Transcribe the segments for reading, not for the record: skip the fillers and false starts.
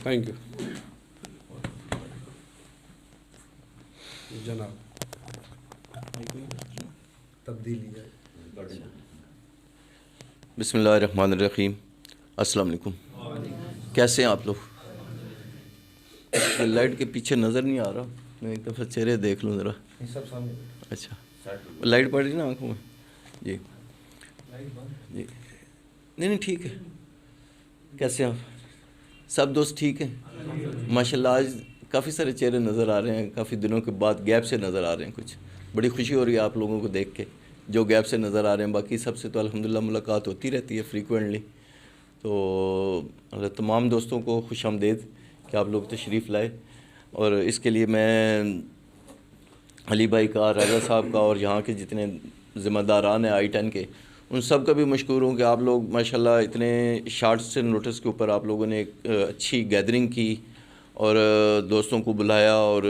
Thank you جناب. تبدیلی ہے. بسم اللہ الرحمن الرحیم. السلام علیکم. کیسے ہیں آپ لوگ؟ لائٹ کے پیچھے نظر نہیں آ رہا, میں ایک دفعہ چہرے دیکھ لوں ذرا. اچھا, لائٹ پڑ رہی نا آنکھوں میں. جی جی, نہیں ٹھیک ہے. کیسے ہیں آپ سب دوست؟ ٹھیک ہیں ماشاء اللہ. آج کافی سارے چہرے نظر آ رہے ہیں, کافی دنوں کے بعد گیپ سے نظر آ رہے ہیں. کچھ بڑی خوشی ہو رہی ہے آپ لوگوں کو دیکھ کے جو گیپ سے نظر آ رہے ہیں. باقی سب سے تو الحمدللہ ملاقات ہوتی رہتی ہے فریکوینٹلی. تو تمام دوستوں کو خوش آمدید کہ آپ لوگ تشریف لائے. اور اس کے لیے میں علی بھائی کا, راجہ صاحب کا, اور یہاں کے جتنے ذمہ داران ہیں I-10 کے, ان سب کا بھی مشکور ہوں کہ آپ لوگ ماشاءاللہ اتنے شارٹ سے نوٹس کے اوپر آپ لوگوں نے ایک اچھی گیدرنگ کی اور دوستوں کو بلایا, اور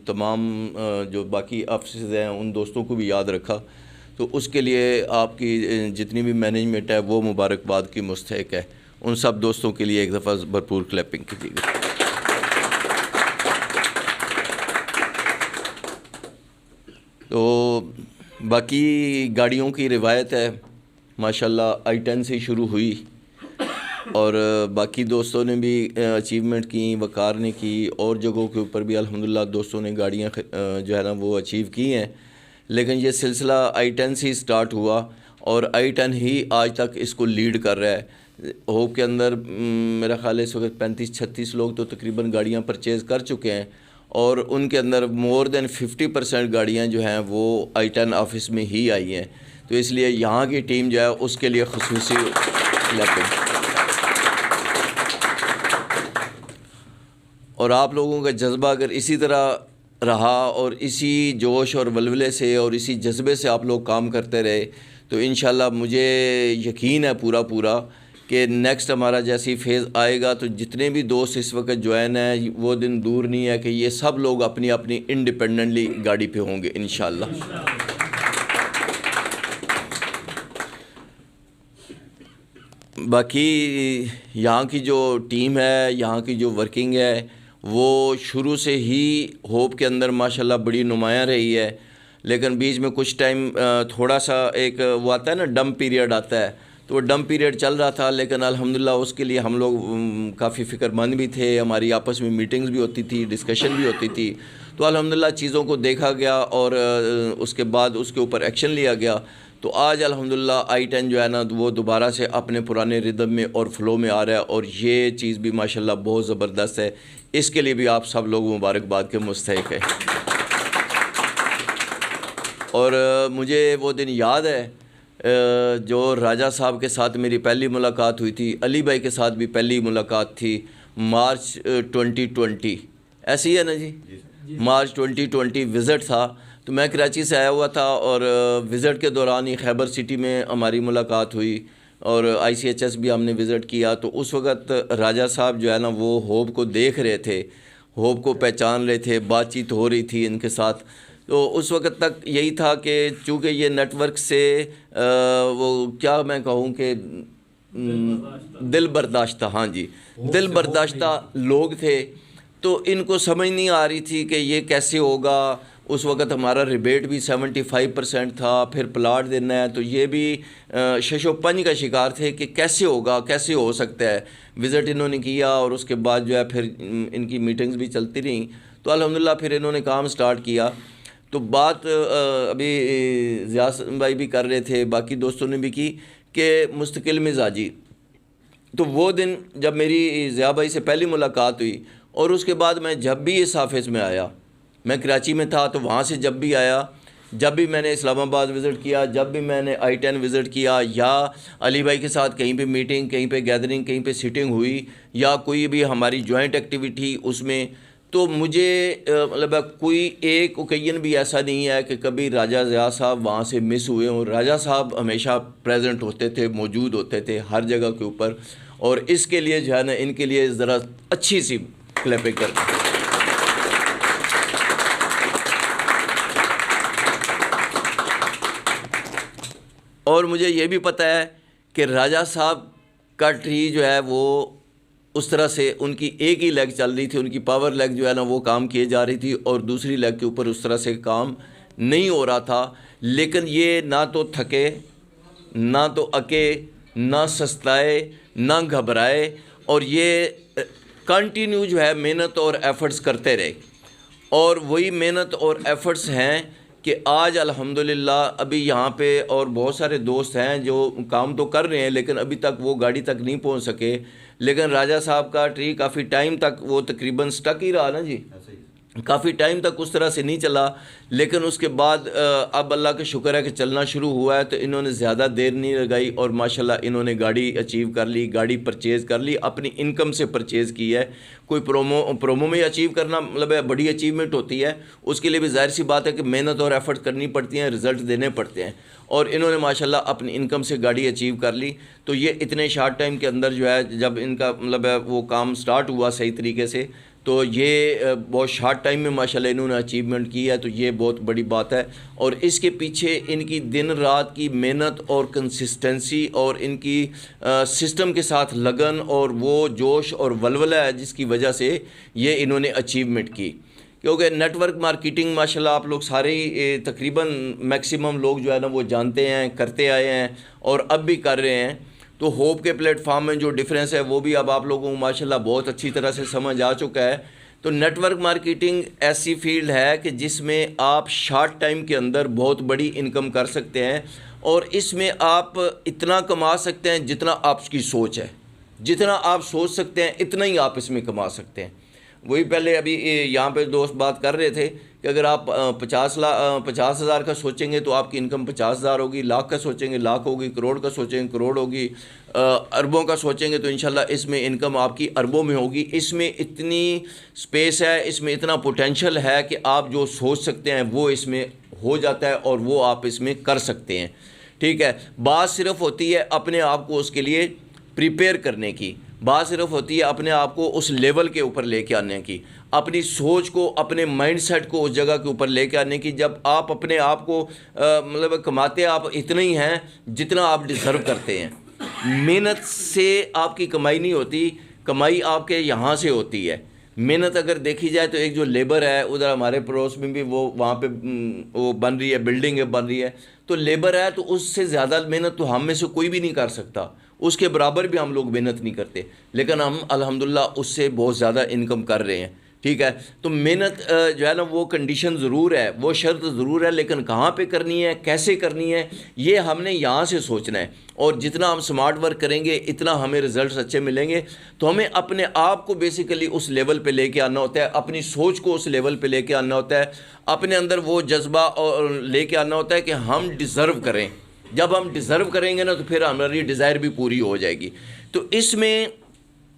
تمام جو باقی آفسز ہیں ان دوستوں کو بھی یاد رکھا. تو اس کے لیے آپ کی جتنی بھی مینجمنٹ ہے وہ مبارکباد کی مستحق ہے. ان سب دوستوں کے لیے ایک دفعہ بھرپور کلیپنگ کیجیے گا. تو باقی گاڑیوں کی روایت ہے ماشاءاللہ I-10 سے شروع ہوئی, اور باقی دوستوں نے بھی اچیومنٹ کی, وقار نے کی, اور جگہوں کے اوپر بھی الحمدللہ دوستوں نے گاڑیاں جو ہے نا وہ اچیو کی ہیں. لیکن یہ سلسلہ I-10 سے ہی سٹارٹ ہوا, اور I-10 ہی آج تک اس کو لیڈ کر رہا ہے. ہوپ کے اندر میرا خیال ہے اس وقت 35-36 لوگ تو تقریباً گاڑیاں پرچیز کر چکے ہیں, اور ان کے اندر مور دین 50% گاڑیاں جو ہیں وہ I-10 آفس میں ہی آئی ہیں. تو اس لیے یہاں کی ٹیم جو ہے اس کے لیے خصوصی کلیپنگ. اور آپ لوگوں کا جذبہ اگر اسی طرح رہا اور اسی جوش اور ولولے سے اور اسی جذبے سے آپ لوگ کام کرتے رہے تو انشاءاللہ مجھے یقین ہے پورا کہ نیکسٹ ہمارا جیسی فیز آئے گا تو جتنے بھی دوست اس وقت جوائن ہیں وہ دن دور نہیں ہے کہ یہ سب لوگ اپنی اپنی انڈیپینڈنٹلی گاڑی پہ ہوں گے انشاءاللہ. باقی یہاں کی جو ٹیم ہے, یہاں کی جو ورکنگ ہے, وہ شروع سے ہی ہوپ کے اندر ماشاءاللہ بڑی نمایاں رہی ہے. لیکن بیچ میں کچھ ٹائم تھوڑا سا ایک وہ آتا ہے نا, ڈمپ پیریڈ آتا ہے, تو وہ ڈمپ پیریڈ چل رہا تھا. لیکن الحمدللہ اس کے لیے ہم لوگ کافی فکر مند بھی تھے, ہماری آپس میں میٹنگز بھی ہوتی تھی, ڈسکشن بھی ہوتی تھی. تو الحمدللہ چیزوں کو دیکھا گیا اور اس کے بعد اس کے اوپر ایکشن لیا گیا. تو آج الحمدللہ I-10 جو ہے نا وہ دوبارہ سے اپنے پرانے ردم میں اور فلو میں آ رہا ہے, اور یہ چیز بھی ماشاءاللہ بہت زبردست ہے. اس کے لیے بھی آپ سب لوگ مبارکباد کے مستحق ہیں. اور مجھے وہ دن یاد ہے جو راجہ صاحب کے ساتھ میری پہلی ملاقات ہوئی تھی, علی بھائی کے ساتھ بھی پہلی ملاقات تھی مارچ 2020, ایسی ہے نا جی, مارچ 2020 وزٹ تھا. تو میں کراچی سے آیا ہوا تھا اور وزٹ کے دوران ہی خیبر سٹی میں ہماری ملاقات ہوئی, اور ICHS بھی ہم نے وزٹ کیا. تو اس وقت راجہ صاحب جو ہے نا وہ ہوپ کو دیکھ رہے تھے, ہوپ کو پہچان رہے تھے, بات چیت ہو رہی تھی ان کے ساتھ. تو اس وقت تک یہی تھا کہ چونکہ یہ نیٹ ورک سے وہ کیا میں کہوں کہ دل برداشتہ, ہاں جی, دل برداشتہ لوگ تھے. تو ان کو سمجھ نہیں آ رہی تھی کہ یہ کیسے ہوگا. اس وقت ہمارا ریبیٹ بھی 75% تھا, پھر پلاٹ دینا ہے, تو یہ بھی شش و پنج کا شکار تھے کہ کیسے ہوگا, کیسے ہو سکتا ہے. وزٹ انہوں نے کیا اور اس کے بعد جو ہے پھر ان کی میٹنگز بھی چلتی رہیں. تو الحمدللہ پھر انہوں نے کام سٹارٹ کیا. تو بات ابھی ضیاء بھائی بھی کر رہے تھے, باقی دوستوں نے بھی کی کہ مستقل مزاجی. تو وہ دن جب میری ضیاء بھائی سے پہلی ملاقات ہوئی, اور اس کے بعد میں جب بھی اس آفس میں آیا, میں کراچی میں تھا تو وہاں سے جب بھی آیا, جب بھی میں نے اسلام آباد وزٹ کیا, جب بھی میں نے I-10 وزٹ کیا, یا علی بھائی کے ساتھ کہیں پہ میٹنگ, کہیں پہ گیدرنگ, کہیں پہ سیٹنگ ہوئی, یا کوئی بھی ہماری جوائنٹ ایکٹیویٹی اس میں, تو مجھے مطلب کوئی ایک اوکیزن بھی ایسا نہیں ہے کہ کبھی راجہ ضیاء صاحب وہاں سے مس ہوئے ہوں. راجہ صاحب ہمیشہ پریزنٹ ہوتے تھے, موجود ہوتے تھے ہر جگہ کے اوپر. اور اس کے لیے جو ہے نا ان کے لیے ذرا اچھی سی کلیپنگ کرتے ہیں. اور مجھے یہ بھی پتہ ہے کہ راجہ صاحب کا ٹری جو ہے وہ اس طرح سے ان کی ایک ہی لیگ چل رہی تھی، ان کی پاور لیگ جو ہے نا وہ کام کیے جا رہی تھی، اور دوسری لیگ کے اوپر اس طرح سے کام نہیں ہو رہا تھا. لیکن یہ نہ تو تھکے، نہ تو اکے، نہ سستائے، نہ گھبرائے، اور یہ کنٹینیو جو ہے محنت اور ایفرٹس کرتے رہے. اور وہی محنت اور ایفرٹس ہیں کہ آج الحمدللہ ابھی یہاں پہ اور بہت سارے دوست ہیں جو کام تو کر رہے ہیں لیکن ابھی تک وہ گاڑی تک نہیں پہنچ سکے. لیکن راجہ صاحب کا ٹری کافی ٹائم تک وہ تقریباً سٹک ہی رہا نا جی، کافی ٹائم تک اس طرح سے نہیں چلا. لیکن اس کے بعد اب اللہ کا شکر ہے کہ چلنا شروع ہوا ہے، تو انہوں نے زیادہ دیر نہیں لگائی اور ماشاءاللہ انہوں نے گاڑی اچیو کر لی، گاڑی پرچیز کر لی، اپنی انکم سے پرچیز کی ہے. کوئی پرومو میں اچیو کرنا مطلب ہے بڑی اچیومنٹ ہوتی ہے، اس کے لیے بھی ظاہر سی بات ہے کہ محنت اور ایفرٹ کرنی پڑتی ہیں، رزلٹ دینے پڑتے ہیں. اور انہوں نے ماشاءاللہ اپنی انکم سے گاڑی اچیو کر لی. تو یہ اتنے شارٹ ٹائم کے اندر جو ہے جب ان کا مطلب ہے وہ کام سٹارٹ ہوا صحیح طریقے سے، تو یہ بہت شارٹ ٹائم میں ماشاءاللہ انہوں نے اچیومنٹ کی ہے. تو یہ بہت بڑی بات ہے، اور اس کے پیچھے ان کی دن رات کی محنت اور کنسسٹنسی اور ان کی سسٹم کے ساتھ لگن اور وہ جوش اور ولولہ ہے جس کی وجہ سے یہ انہوں نے اچیومنٹ کی. کیونکہ نیٹ ورک مارکیٹنگ ماشاءاللہ آپ لوگ سارے ہی تقریباً میکسیمم لوگ جو ہے نا وہ جانتے ہیں، کرتے آئے ہیں اور اب بھی کر رہے ہیں. تو ہوپ کے پلیٹ فارم میں جو ڈیفرنس ہے وہ بھی اب آپ لوگوں کو ماشاءاللہ بہت اچھی طرح سے سمجھ آ چکا ہے. تو نیٹ ورک مارکیٹنگ ایسی فیلڈ ہے کہ جس میں آپ شارٹ ٹائم کے اندر بہت بڑی انکم کر سکتے ہیں، اور اس میں آپ اتنا کما سکتے ہیں جتنا آپ کی سوچ ہے. جتنا آپ سوچ سکتے ہیں اتنا ہی آپ اس میں کما سکتے ہیں. وہی پہلے ابھی یہاں پہ دوست بات کر رہے تھے کہ اگر آپ 50,000 کا سوچیں گے تو آپ کی انکم 50,000 ہوگی، لاکھ کا سوچیں گے لاکھ ہوگی، کروڑ کا سوچیں گے کروڑ ہوگی، اربوں کا سوچیں گے تو انشاءاللہ اس میں انکم آپ کی اربوں میں ہوگی. اس میں اتنی سپیس ہے، اس میں اتنا پوٹینشل ہے کہ آپ جو سوچ سکتے ہیں وہ اس میں ہو جاتا ہے اور وہ آپ اس میں کر سکتے ہیں. ٹھیک ہے، بات صرف ہوتی ہے اپنے آپ کو اس کے لیے پریپیئر کرنے کی، بات صرف ہوتی ہے اپنے آپ کو اس لیول کے اوپر لے کے آنے کی، اپنی سوچ کو، اپنے مائنڈ سیٹ کو اس جگہ کے اوپر لے کے آنے کی. جب آپ اپنے آپ کو مطلب کماتے آپ اتنا ہی ہیں جتنا آپ ڈیزرو کرتے ہیں. محنت سے آپ کی کمائی نہیں ہوتی، کمائی آپ کے یہاں سے ہوتی ہے. محنت اگر دیکھی جائے تو ایک جو لیبر ہے ادھر ہمارے پڑوس میں بھی وہ وہاں پہ وہ بن رہی ہے، بلڈنگ بن رہی ہے، تو لیبر ہے تو اس سے زیادہ محنت تو ہم میں سے کوئی بھی نہیں کر سکتا، اس کے برابر بھی ہم لوگ محنت نہیں کرتے، لیکن ہم الحمدللہ اس سے بہت زیادہ انکم کر رہے ہیں. ٹھیک ہے، تو محنت جو ہے نا وہ کنڈیشن ضرور ہے، وہ شرط ضرور ہے، لیکن کہاں پہ کرنی ہے، کیسے کرنی ہے، یہ ہم نے یہاں سے سوچنا ہے. اور جتنا ہم سمارٹ ورک کریں گے اتنا ہمیں رزلٹس اچھے ملیں گے. تو ہمیں اپنے آپ کو بیسیکلی اس لیول پہ لے کے آنا ہوتا ہے، اپنی سوچ کو اس لیول پہ لے کے آنا ہوتا ہے، اپنے اندر وہ جذبہ اور لے کے آنا ہوتا ہے کہ ہم ڈیزرو کریں. جب ہم ڈیزرو کریں گے نا تو پھر ہماری ڈیزائر بھی پوری ہو جائے گی. تو اس میں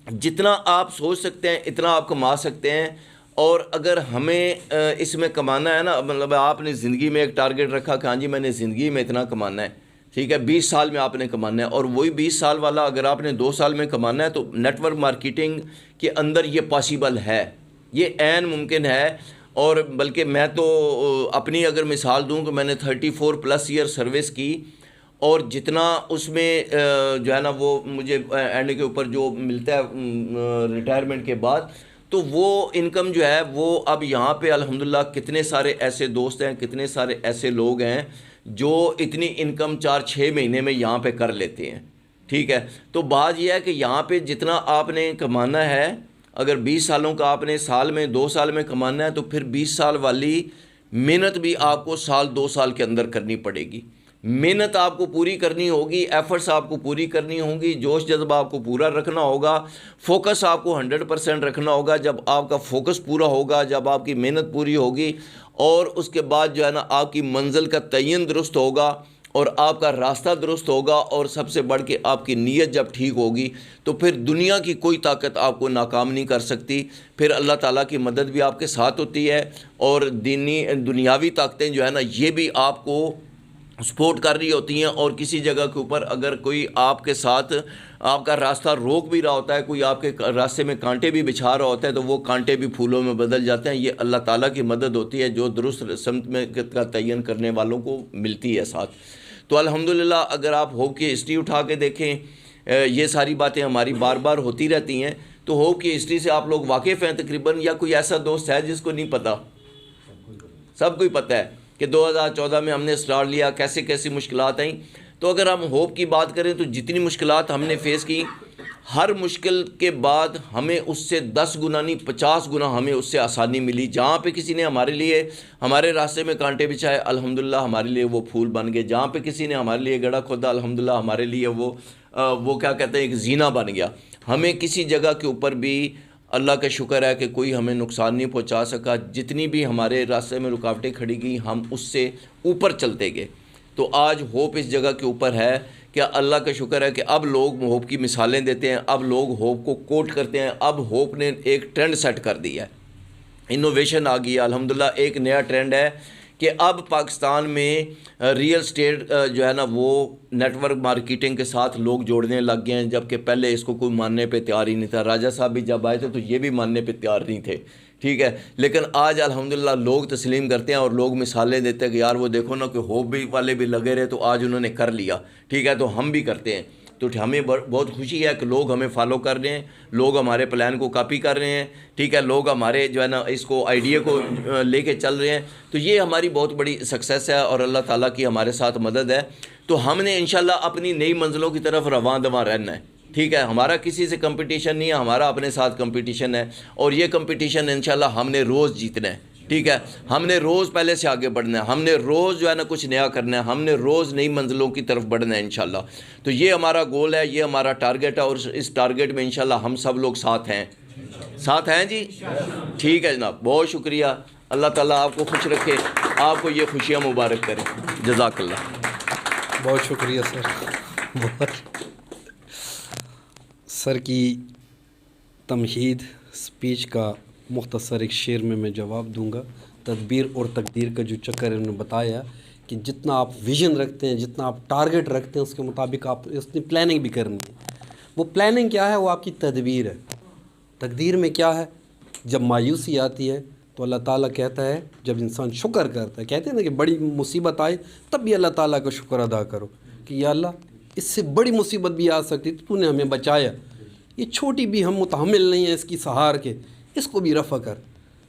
جتنا آپ سوچ سکتے ہیں اتنا آپ کما سکتے ہیں. اور اگر ہمیں اس میں کمانا ہے نا، مطلب آپ نے زندگی میں ایک ٹارگٹ رکھا کہ ہاں جی میں نے زندگی میں اتنا کمانا ہے، ٹھیک ہے، 20 سال میں آپ نے کمانا ہے، اور وہی 20 سال والا اگر آپ نے 2 سال میں کمانا ہے تو نیٹ ورک مارکیٹنگ کے اندر یہ پاسیبل ہے، یہ عین ممکن ہے. اور بلکہ میں تو اپنی اگر مثال دوں کہ میں نے 34+ ایئر سروس کی، اور جتنا اس میں جو ہے نا وہ مجھے اینڈ کے اوپر جو ملتا ہے ریٹائرمنٹ کے بعد، تو وہ انکم جو ہے وہ اب یہاں پہ الحمدللہ کتنے سارے ایسے دوست ہیں، کتنے سارے ایسے لوگ ہیں جو اتنی انکم 4-6 مہینے میں یہاں پہ کر لیتے ہیں. ٹھیک ہے، تو بات یہ ہے کہ یہاں پہ جتنا آپ نے کمانا ہے، اگر 20 سالوں کا آپ نے سال میں 2 سال میں کمانا ہے تو پھر 20 سال والی محنت بھی آپ کو سال 2 سال کے اندر کرنی پڑے گی. محنت آپ کو پوری کرنی ہوگی، ایفرٹس آپ کو پوری کرنی ہوں گی، جوش جذبہ آپ کو پورا رکھنا ہوگا، فوکس آپ کو 100% رکھنا ہوگا. جب آپ کا فوکس پورا ہوگا، جب آپ کی محنت پوری ہوگی، اور اس کے بعد جو ہے نا آپ کی منزل کا تعین درست ہوگا اور آپ کا راستہ درست ہوگا، اور سب سے بڑھ کے آپ کی نیت جب ٹھیک ہوگی تو پھر دنیا کی کوئی طاقت آپ کو ناکام نہیں کر سکتی. پھر اللہ تعالیٰ کی مدد بھی آپ کے ساتھ ہوتی ہے، اور دنیاوی طاقتیں جو ہے نا یہ بھی آپ کو سپورٹ کر رہی ہوتی ہیں. اور کسی جگہ کے اوپر اگر کوئی آپ کے ساتھ آپ کا راستہ روک بھی رہا ہوتا ہے، کوئی آپ کے راستے میں کانٹے بھی بچھا رہا ہوتا ہے، تو وہ کانٹے بھی پھولوں میں بدل جاتے ہیں. یہ اللہ تعالیٰ کی مدد ہوتی ہے جو درست سمت میں کا تعین کرنے والوں کو ملتی ہے ساتھ. تو الحمدللہ اگر آپ ہوپ کی ہسٹری اٹھا کے دیکھیں، یہ ساری باتیں ہماری بار بار ہوتی رہتی ہیں. تو ہوپ کی ہسٹری سے آپ لوگ واقف ہیں تقریباً، یا کوئی ایسا دوست ہے جس کو نہیں پتہ؟ سب کو ہی پتہ ہے کہ 2014 میں ہم نے اسٹارٹ لیا، کیسے کیسی مشکلات آئیں. تو اگر ہم ہوپ کی بات کریں تو جتنی مشکلات ہم نے فیس کی، ہر مشکل کے بعد ہمیں اس سے 10 گنا نہیں 50 گنا ہمیں اس سے آسانی ملی. جہاں پہ کسی نے ہمارے لیے ہمارے راستے میں کانٹے بچھائے، الحمدللہ ہمارے لیے وہ پھول بن گئے. جہاں پہ کسی نے ہمارے لیے گڑھا کھودا، الحمدللہ ہمارے لیے وہ کیا کہتے ہیں، ایک زینہ بن گیا. ہمیں کسی جگہ کے اوپر بھی اللہ کا شکر ہے کہ کوئی ہمیں نقصان نہیں پہنچا سکا. جتنی بھی ہمارے راستے میں رکاوٹیں کھڑی گئیں، ہم اس سے اوپر چلتے گئے. تو آج ہوپ اس جگہ کے اوپر ہے کہ اللہ کا شکر ہے کہ اب لوگ ہوپ کی مثالیں دیتے ہیں، اب لوگ ہوپ کو کوٹ کرتے ہیں. اب ہوپ نے ایک ٹرینڈ سیٹ کر دیا ہے، انوویشن آ گئی ہے. الحمدللہ ایک نیا ٹرینڈ ہے کہ اب پاکستان میں ریئل اسٹیٹ جو ہے نا وہ نیٹ ورک مارکیٹنگ کے ساتھ لوگ جوڑنے لگ گئے ہیں، جبکہ پہلے اس کو کوئی ماننے پہ تیار ہی نہیں تھا. راجہ صاحب بھی جب آئے تھے تو یہ بھی ماننے پہ تیار نہیں تھے، ٹھیک ہے. لیکن آج الحمدللہ لوگ تسلیم کرتے ہیں اور لوگ مثالیں دیتے ہیں کہ یار وہ دیکھو نا کہ ہوپ بھی والے بھی لگے رہے تو آج انہوں نے کر لیا، ٹھیک ہے. تو ہم بھی کرتے ہیں. تو ہمیں بہت خوشی ہے کہ لوگ ہمیں فالو کر رہے ہیں، لوگ ہمارے پلان کو کاپی کر رہے ہیں، ٹھیک ہے. لوگ ہمارے جو ہے نا اس کو آئیڈیا کو لے کے چل رہے ہیں. تو یہ ہماری بہت بڑی سکسیس ہے اور اللہ تعالیٰ کی ہمارے ساتھ مدد ہے. تو ہم نے انشاءاللہ اپنی نئی منزلوں کی طرف رواں دواں رہنا ہے، ٹھیک ہے. ہمارا کسی سے کمپٹیشن نہیں ہے، ہمارا اپنے ساتھ کمپٹیشن ہے. اور یہ کمپٹیشن انشاءاللہ ہم نے روز جیتنا ہے، ٹھیک ہے. ہم نے روز پہلے سے آگے بڑھنا ہے، ہم نے روز جو ہے نا کچھ نیا کرنا ہے، ہم نے روز نئی منزلوں کی طرف بڑھنا ہے انشاءاللہ. تو یہ ہمارا گول ہے، یہ ہمارا ٹارگٹ ہے، اور اس ٹارگٹ میں انشاءاللہ ہم سب لوگ ساتھ ہیں. ساتھ ہیں جی، ٹھیک ہے جناب. بہت شکریہ. اللہ تعالیٰ آپ کو خوش رکھے، آپ کو یہ خوشیاں مبارک کرے. جزاک اللہ. بہت شکریہ سر. سر کی تمہید اسپیچ کا مختصر ایک شعر میں جواب دوں گا. تدبیر اور تقدیر کا جو چکر انہوں نے بتایا کہ جتنا آپ ویژن رکھتے ہیں، جتنا آپ ٹارگٹ رکھتے ہیں، اس کے مطابق آپ اس نے پلاننگ بھی کرنی ہے. وہ پلاننگ کیا ہے؟ وہ آپ کی تدبیر ہے. تقدیر میں کیا ہے؟ جب مایوسی آتی ہے تو اللہ تعالیٰ کہتا ہے، جب انسان شکر کرتا ہے، کہتے ہیں نا کہ بڑی مصیبت آئے تب بھی اللہ تعالیٰ کا شکر ادا کرو کہ یا اللہ اس سے بڑی مصیبت بھی آ سکتی تو نے ہمیں بچایا، یہ چھوٹی بھی ہم متحمل نہیں ہیں اس کی سہار کے، اس کو بھی رفع کر.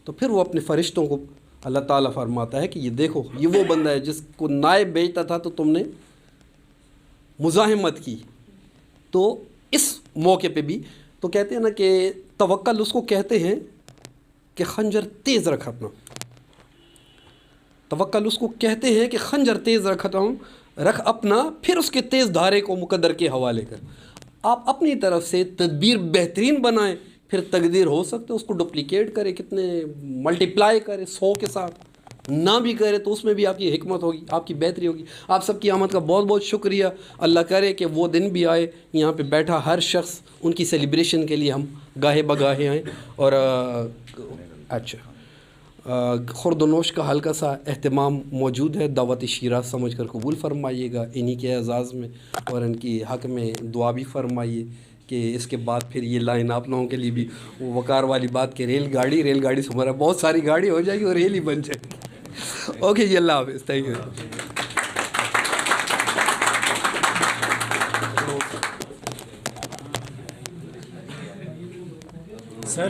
تو پھر وہ اپنے فرشتوں کو اللہ تعالیٰ فرماتا ہے کہ یہ دیکھو یہ وہ بندہ ہے جس کو نائب بیچتا تھا تو تم نے مزاحمت کی. تو اس موقع پہ بھی تو کہتے ہیں نا کہ توکل اس کو کہتے ہیں کہ خنجر تیز رکھ اپنا. توکل اس کو کہتے ہیں کہ خنجر تیز رکھ اپنا، پھر اس کے تیز دھارے کو مقدر کے حوالے کر. آپ اپنی طرف سے تدبیر بہترین بنائیں، پھر تقدیر ہو سکتا ہے اس کو ڈپلیکیٹ کرے، کتنے ملٹیپلائی کرے 100 کے ساتھ، نہ بھی کرے تو اس میں بھی آپ کی حکمت ہوگی، آپ کی بہتری ہوگی. آپ سب کی آمد کا بہت بہت شکریہ. اللہ کرے کہ وہ دن بھی آئے یہاں پہ بیٹھا ہر شخص ان کی سیلیبریشن کے لیے ہم گاہے بگاہے آئیں. اور اچھا خورد و نوش کا ہلکا سا اہتمام موجود ہے، دعوت شیراز سمجھ کر قبول فرمائیے گا انہی کے اعزاز میں، اور ان کی حق میں دعا بھی فرمائیے کہ اس کے بعد پھر یہ لائن آپ لوگوں کے لیے بھی وہ وقار والی بات کہ ریل گاڑی سے ہمارا بہت ساری گاڑی ہو جائے گی اور ریل ہی بن جائے گی. اوکے جی، اللہ حافظ. Thank you. سر